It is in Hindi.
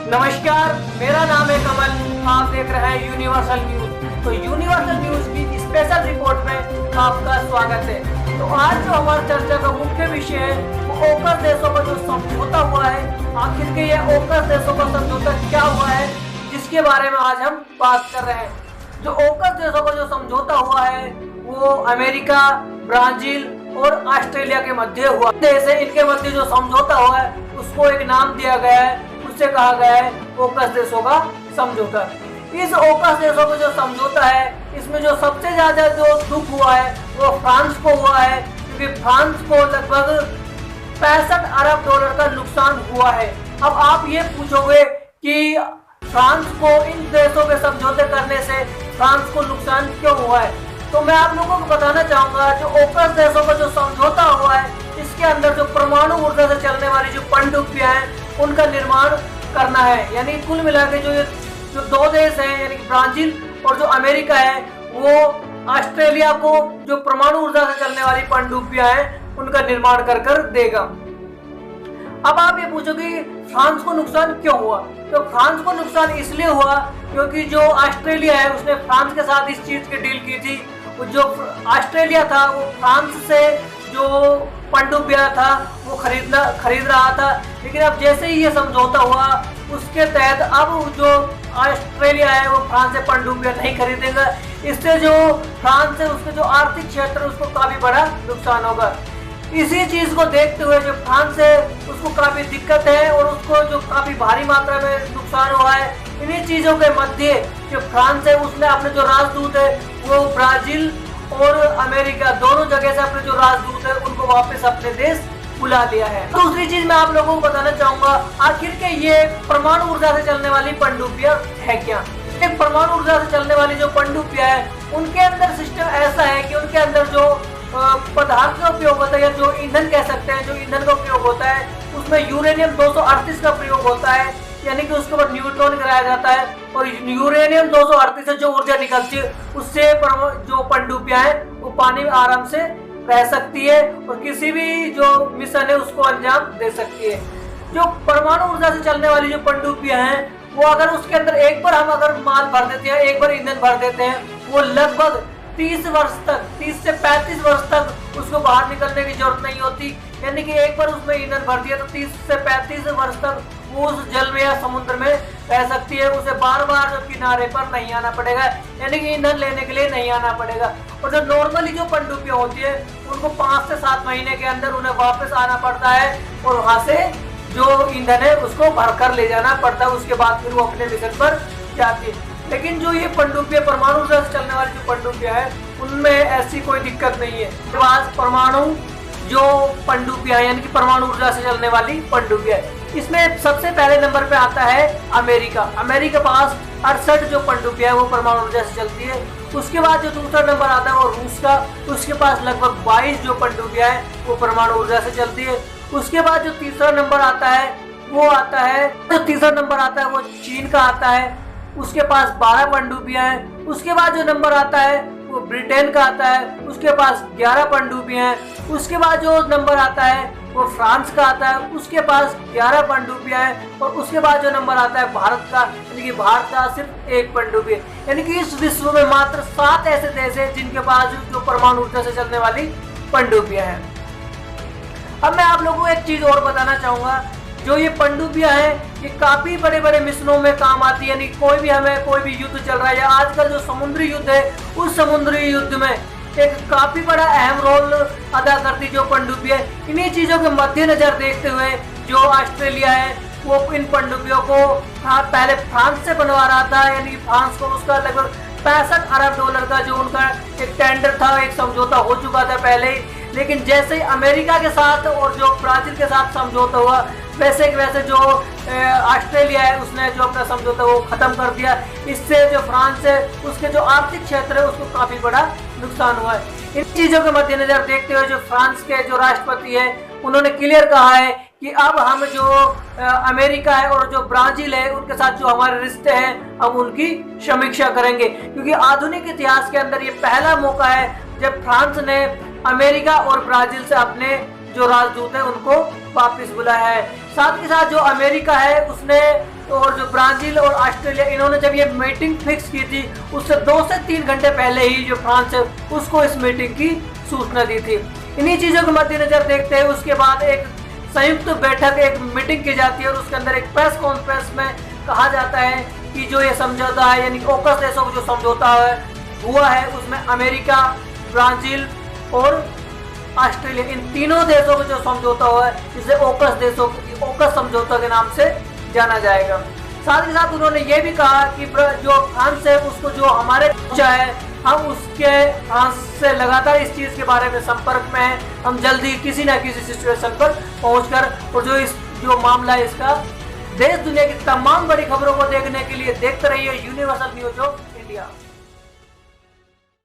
नमस्कार, मेरा नाम है कमल। आप देख रहे हैं यूनिवर्सल न्यूज। तो यूनिवर्सल न्यूज की स्पेशल रिपोर्ट में आपका स्वागत है। तो आज जो हमारी चर्चा का मुख्य विषय है वो ओकस देशों का जो समझौता हुआ है, आखिर के ये ओकस देशों का समझौता क्या हुआ है, जिसके बारे में आज हम बात कर रहे हैं। जो ओकस देशों का जो समझौता हुआ है वो अमेरिका, ब्राजील और ऑस्ट्रेलिया के मध्य हुआ देश है। इनके मध्य जो समझौता हुआ है उसको एक नाम दिया गया है, उससे कहा गया है ओकस देशों का समझौता। इस ओकस देशों का जो समझौता है इसमें जो सबसे ज्यादा जो दुख हुआ है वो फ्रांस को हुआ है, क्योंकि फ्रांस को लगभग 65 अरब डॉलर का नुकसान हुआ है। अब आप ये पूछोगे कि फ्रांस को इन देशों के समझौते करने से फ्रांस को नुकसान क्यों हुआ है, तो मैं आप लोगों को बताना चाहूंगा जो ओकस देशों का जो समझौता हुआ है इसके अंदर जो परमाणु ऊर्जा से चलने वाली जो पनडुब्बियां हैं उनका निर्माण करना है। यानी कुल मिला के जो दो देश हैं यानी कि ब्राजील और जो अमेरिका है वो ऑस्ट्रेलिया को जो परमाणु ऊर्जा से चलने वाली पनडुब्बियां हैं उनका निर्माण कर देगा। अब आप ये पूछोगे फ्रांस को नुकसान क्यों हुआ, तो फ्रांस को नुकसान इसलिए हुआ क्योंकि जो ऑस्ट्रेलिया है उसने फ्रांस के साथ इस चीज की डील की थी। जो ऑस्ट्रेलिया था वो फ्रांस से जो पनडुब्बियां था वो खरीद रहा था, लेकिन अब जैसे ही ये समझौता हुआ उसके तहत अब जो ऑस्ट्रेलिया है वो फ्रांस से पनडुब्बियां नहीं खरीदेगा। इससे जो फ्रांस है उसके जो आर्थिक क्षेत्र है उसको काफी बड़ा नुकसान होगा। इसी चीज को देखते हुए जो फ्रांस है उसको काफी दिक्कत है और उसको जो काफी भारी मात्रा में नुकसान हुआ है। इन्हीं चीजों के मध्य जो फ्रांस है उसने अपने जो राजदूत है वो ब्राजील और अमेरिका दोनों जगह से अपने जो राजदूत है उनको वापस अपने देश बुला लिया है। दूसरी चीज मैं आप लोगों को बताना चाहूंगा, आखिर के ये परमाणु ऊर्जा से चलने वाली पनडुब्बियां है क्या। एक परमाणु ऊर्जा से चलने वाली जो पनडुब्बियां है उनके अंदर सिस्टम ऐसा है कि उनके अंदर जो पदार्थ का उपयोग होता है या जो ईंधन कह सकते हैं, जो ईंधन का उपयोग होता है उसमें यूरेनियम 238 का प्रयोग होता है, यानी कि उसके ऊपर न्यूट्रॉन गिराया जाता है और यूरेनियम 238 से जो ऊर्जा निकलती है उससे जो पनडुब्बियां हैं वो पानी में आराम से रह सकती है और किसी भी जो मिशन है उसको अंजाम दे सकती है। जो परमाणु ऊर्जा से चलने वाली जो पनडुब्बियां हैं वो अगर उसके अंदर एक बार हम अगर माल भर देते हैं, एक बार ईंधन भर देते हैं, वो लगभग 30 वर्ष तक 30 से 35 वर्ष तक उसको बाहर निकलने की जरूरत नहीं होती। यानी कि एक बार उसमें ईंधन भर दिया तो 30 से 35 वर्ष तक वो उस जल में या समुद्र में रह सकती है। उसे बार बार जो किनारे पर नहीं आना पड़ेगा, यानी कि ईंधन लेने के लिए नहीं आना पड़ेगा। और जो नॉर्मली जो पनडुब्बियां होती है उनको 5 से 7 महीने के अंदर उन्हें वापस आना पड़ता है और वहां से जो ईंधन है उसको भरकर ले जाना पड़ता है। उसके बाद फिर वो अपने मिशन पर जाती है। लेकिन जो ये पनडुब्बियां परमाणु ऊर्जा से चलने वाली जो पनडुब्बियां है उनमें ऐसी कोई दिक्कत नहीं है। परमाणु जो पनडुब्बियां यानी कि परमाणु ऊर्जा से चलने वाली पनडुब्बियां, इसमें सबसे पहले नंबर पे आता है अमेरिका। अमेरिका पास 68 जो पनडुब्बियां है वो परमाणु ऊर्जा से चलती है। उसके बाद जो दूसरा नंबर आता है वो रूस का, उसके पास लगभग 22 जो पनडुब्बियां है वो परमाणु ऊर्जा से चलती है। उसके बाद जो तीसरा नंबर आता है वो चीन का आता है, उसके पास 12 पनडुब्बियां हैं। उसके बाद जो नंबर आता है वो ब्रिटेन का आता है, उसके पास 11 पनडुब्बियां हैं। उसके बाद जो नंबर आता है वो फ्रांस का आता है, उसके पास 11 पनडुब्बियां हैं। और उसके बाद जो नंबर आता है भारत का, यानी कि भारत का सिर्फ 1 पनडुब्बी है। यानी कि इस विश्व में मात्र 7 ऐसे देश हैं जिनके पास जो परमाणु ऊर्जा से चलने वाली पनडुब्बियां हैं। अब मैं आप लोगों को एक चीज और बताना चाहूंगा, जो ये पनडुब्बियां हैं ये काफी बड़े बड़े मिशनों में काम आती है। यानी कोई भी युद्ध चल रहा है या आजकल जो समुद्री युद्ध है उस समुद्री युद्ध में एक काफी बड़ा अहम रोल अदा करती जो पनडुब्बियां है। इन्हीं चीजों के मद्देनजर देखते हुए जो ऑस्ट्रेलिया है वो इन पनडुब्बियों को पहले फ्रांस से बनवा रहा था, यानी फ्रांस को उसका लगभग 65 अरब डॉलर का जो उनका एक टेंडर था, एक समझौता हो चुका था पहले ही। लेकिन जैसे ही अमेरिका के साथ और जो ब्राजील के साथ समझौता हुआ वैसे जो ऑस्ट्रेलिया है उसने जो अपना समझौता वो खत्म कर दिया। इससे जो फ्रांस है उसके जो आर्थिक क्षेत्र है उसको काफी बड़ा नुकसान हुआ है। इन चीजों के मद्देनजर देखते हुए जो फ्रांस के जो राष्ट्रपति है उन्होंने क्लियर कहा है कि अब हम जो अमेरिका है और जो ब्राजील है उनके साथ जो हमारे रिश्ते हैं अब उनकी समीक्षा करेंगे, क्योंकि आधुनिक इतिहास के अंदर ये पहला मौका है जब फ्रांस ने अमेरिका और ब्राजील से अपने जो राजदूत है उनको वापस बुलाया है। साथ के साथ जो अमेरिका है उसने और जो ब्राजील और ऑस्ट्रेलिया, इन्होंने जब ये मीटिंग फिक्स की थी उससे 2 से 3 घंटे पहले ही जो फ्रांस है उसको इस मीटिंग की सूचना दी थी। इन्हीं चीजों के मद्देनजर देखते हैं उसके बाद एक संयुक्त बैठक, एक मीटिंग की जाती है और उसके अंदर एक प्रेस कॉन्फ्रेंस में कहा जाता है कि जो ये समझौता है, यानी ओकस देशों का जो समझौता हुआ है उसमें अमेरिका, ब्राजील और ऑस्ट्रेलिया, इन तीनों देशों का जो समझौता हुआ है इसे ओकस समझौता के नाम से जाना जाएगा। साथ ही साथ उन्होंने ये भी कहा कि जो फ्रांस है उसको जो हमारे है हम उसके फ्रांस से लगातार इस चीज के बारे में संपर्क में है, हम जल्दी किसी न किसी सिचुएशन पर पहुंचकर और जो मामला है इसका देश दुनिया की तमाम बड़ी खबरों को देखने के लिए देखते रहिए यूनिवर्सल न्यूज।